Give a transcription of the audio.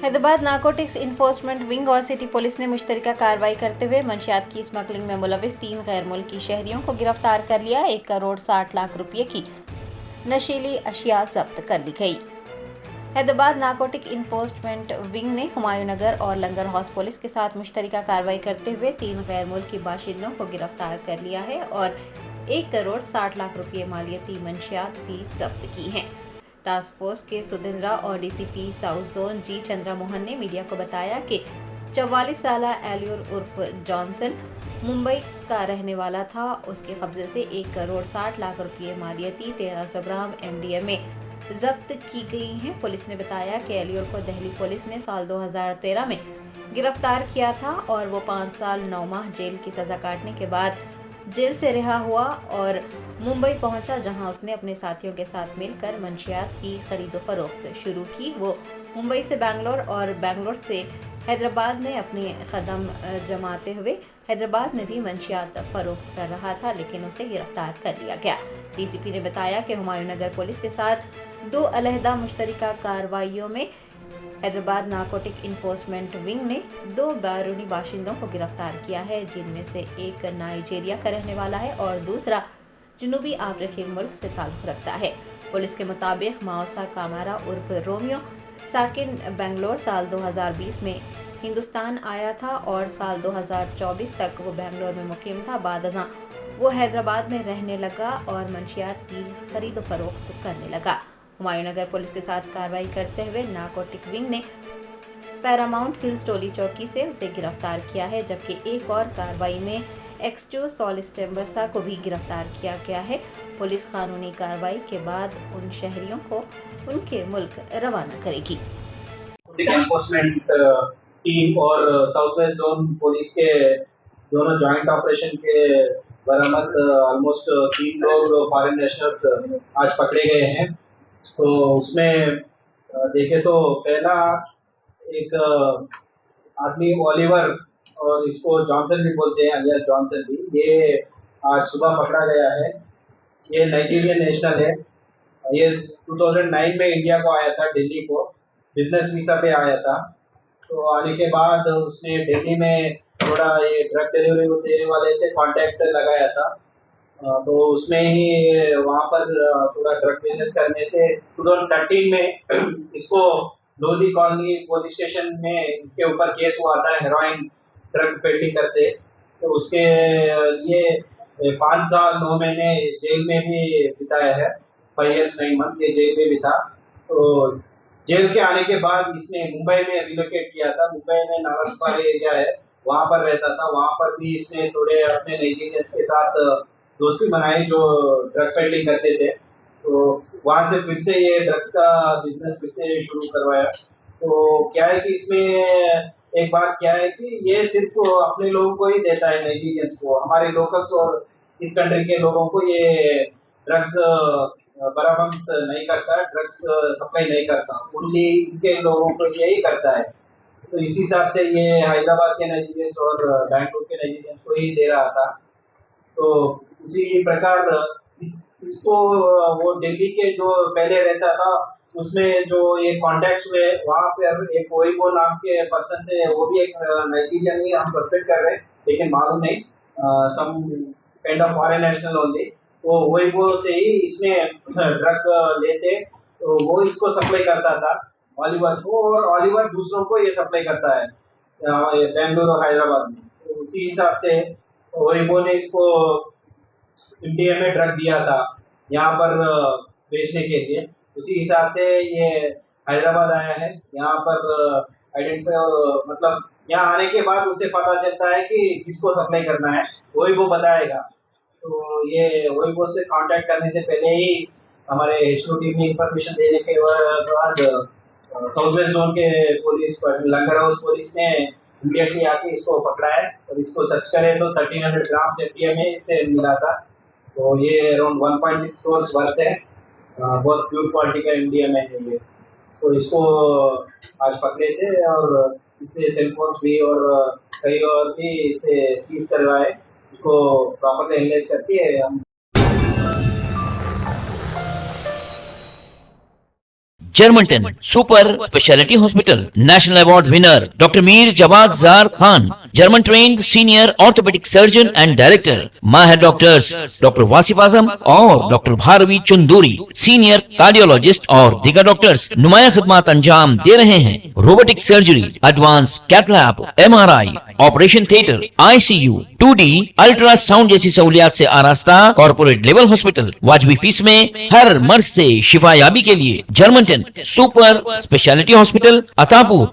Hyderabad narcotics enforcement wing और city police ने मुश्तरका कार्रवाई करते हुए मंशियात की स्मगलिंग में मुलविस 3 गैर मुल्की शहरियों को गिरफ्तार कर लिया। 1 करोड़ 60 लाख रुपये की नशीली अशिया जब्त कर ली गई। हैदराबाद नारकोटिक इन्फोर्समेंट विंग ने हुमायूं नगर और लंगर हाउस पुलिस के साथ मुश्तरका कार्रवाई करते हुए 3 गैर मुल्की बाशिंदों को गिरफ्तार कर लिया है और 1 करोड़ 60 लाख रुपये मालियती मंशियात भी जब्त की हैं। टास्क फोर्स के सुधिंद्रा और डीसीपी साउथ जोन जी चंद्रा मोहन ने मीडिया को बताया कि 44 साला एलियोर उर्फ जॉनसन मुंबई का रहने वाला था। उसके कब्जे से 1 करोड़ 60 लाख रुपये मालियती 1300 ग्राम एमडीएमए जब्त की गई हैं। पुलिस ने बताया कि एलियोर को दिल्ली पुलिस ने साल 2013 में गिरफ्तार किया था और वो 5 साल 9 माह जेल की सजा काटने के बाद जेल से रिहा हुआ और मुंबई पहुंचा, जहां उसने अपने साथियों के साथ मिलकर मंशियात की खरीदो फरोख्त शुरू की। वो मुंबई से बेंगलोर और बेंगलोर से हैदराबाद में अपने कदम जमाते हुए हैदराबाद में भी मंशियात फरोख्त कर रहा था, लेकिन उसे गिरफ्तार कर लिया गया। डीसीपी ने बताया कि हुमायूं नगर पुलिस के साथ 2 अलहदा मुश्तरका कार्रवाइयों में हैदराबाद नारकोटिक इन्फोर्समेंट विंग ने 2 बैरूनी बाशिंदों को गिरफ्तार किया है, जिनमें से एक नाइजीरिया का रहने वाला है और दूसरा जनूबी अफ्रीकी मुल्क से ताल्लुक रखता है। पुलिस के मुताबिक मौसा कामारा उर्फ रोमियो साकिन बेंगलोर साल 2020 में हिंदुस्तान आया था और साल 2024 तक वो बेंगलोर में मुकीम था। बाद अज़ां वो हैदराबाद में रहने लगा और मंशियात की खरीद फरोख्त करने लगा। हुमायूं नगर पुलिस के साथ कार्रवाई करते हुए नारकोटिक विंग ने पैरामाउंट हिल्स टोली चौकी से उसे गिरफ्तार किया है, जबकि एक और कार्रवाई में एक्सट्रू सॉलिस्टेम्बरसा को भी गिरफ्तार किया गया है। पुलिस कानूनी कार्रवाई के बाद उन शहरियों को उनके मुल्क रवाना करेगी। एनफोर्समेंट टीम और साउथ वेस्ट जोन पुलिस के दोनों जॉइंट ऑपरेशन के बरामद ऑलमोस्ट 3 लोग फॉरेन नेशनल्स आज पकड़े गए हैं। तो उसमें देखे तो पहला एक आदमी ओलिवर और इसको जॉनसन भी बोलते हैं, अलियास जॉनसन भी, ये आज सुबह पकड़ा गया है। ये नाइजीरियन नेशनल है। ये 2009 में इंडिया को आया था, दिल्ली को बिजनेस वीसा पे आया था। तो आने के बाद उसने दिल्ली में थोड़ा ये ड्रग डिलीवरी देने वाले से कांटेक्ट लगाया था। तो उसमें ही वहाँ पर थोड़ा ड्रग बिजनेस करने से 2013 में इसको लोधी कॉलोनी पुलिस स्टेशन में इसके ऊपर केस हुआ था हेरोइन ड्रग पेडलिंग करते। तो उसके लिए 5 साल 9 महीने जेल में भी बिताया है। 5 years 9 months ये जेल में भी था। तो जेल के आने के बाद इसने मुंबई में रिलोकेट किया था। मुंबई में नाराजपाड़े एरिया है, वहाँ पर रहता था। वहाँ पर भी इसने थोड़े अपने नाइजीरियंस के साथ दोस्ती बनाई जो ड्रग पेडलिंग करते थे। तो वहाँ से फिर से ये ड्रग्स का बिजनेस फिर से शुरू करवाया। तो क्या है कि इसमें एक बात क्या है कि ये सिर्फ अपने लोगों को ही देता है, नाइजीरियंस को, हमारे लोकल्स और इस कंट्री के लोगों को ये ड्रग्स बरामद नहीं करता, ड्रग्स सप्लाई नहीं करता, ओनली इनके लोगों को यही करता है। तो इस हिसाब से ये हैदराबाद के नाइजीरियंस और बैंगलोर के नाइजीरियंस को ही दे रहा था। तो उसी प्रकार इसको वो दिल्ली के जो पहले रहता था उसमें जो ये कॉन्टेक्ट हुए, वहाँ पर एक ओइबो नाम के पर्सन से, वो भी एक नाइजीरियन ही हम सस्पेक्ट कर रहे हैं, लेकिन मालूम नहीं, some kind of foreign national only. वो ओइबो से ही इसने ड्रग लेते, तो वो इसको सप्लाई करता था ऑलिवर को, और ऑलिवर दूसरों को ये सप्लाई करता है बेंगलुरु और हैदराबाद में। तो उसी हिसाब से ओइबो ने इसको इंडिया में ड्रग दिया था यहाँ पर बेचने के लिए। उसी हिसाब से ये हैदराबाद आया है, यहाँ पर आइडेंटिफाई, मतलब यहाँ आने के बाद उसे पता चलता है कि किसको सप्लाई करना है, वही वो बताएगा। तो ये वही वो से कांटेक्ट करने से पहले ही हमारे एचओ टीम ने इंफॉर्मेशन देने के बाद साउथ वेस्ट जोन के पुलिस, लंगर हाउस पुलिस ने इमीडिएटली आके इसको पकड़ा है और इसको सर्च करे तो 1300 ग्राम एमडीएमए इससे मिला था। तो ये अराउंड 1.6 crores वर्थ है। बहुत प्योर क्वालिटी का एमडीएमए है ये। तो इसको आज पकड़े थे और इससे सेल फोन्स भी और कई और भी इसे सीज करवाए। इसको प्रॉपर एनालाइज करके हम Germanten super speciality hospital, national award winner doctor Mir Jawad Zar Khan, German trained senior orthopaedic surgeon and director, माहिर डॉक्टर्स डॉक्टर वासिफ आजम और doctor Bharavi Chanduri, senior cardiologist और दीगर डॉक्टर्स नुमाया खिदमत अंजाम दे रहे हैं। Robotic surgery, advance cath lab, MRI, operation theatre, ICU, 2D ultrasound जैसी सहूलियात से आरास्ता कॉर्पोरेट लेवल हॉस्पिटल, वाजबी फीस में हर मर्ज से शिफायाबी के लिए Germanton super speciality hospital, Attapur.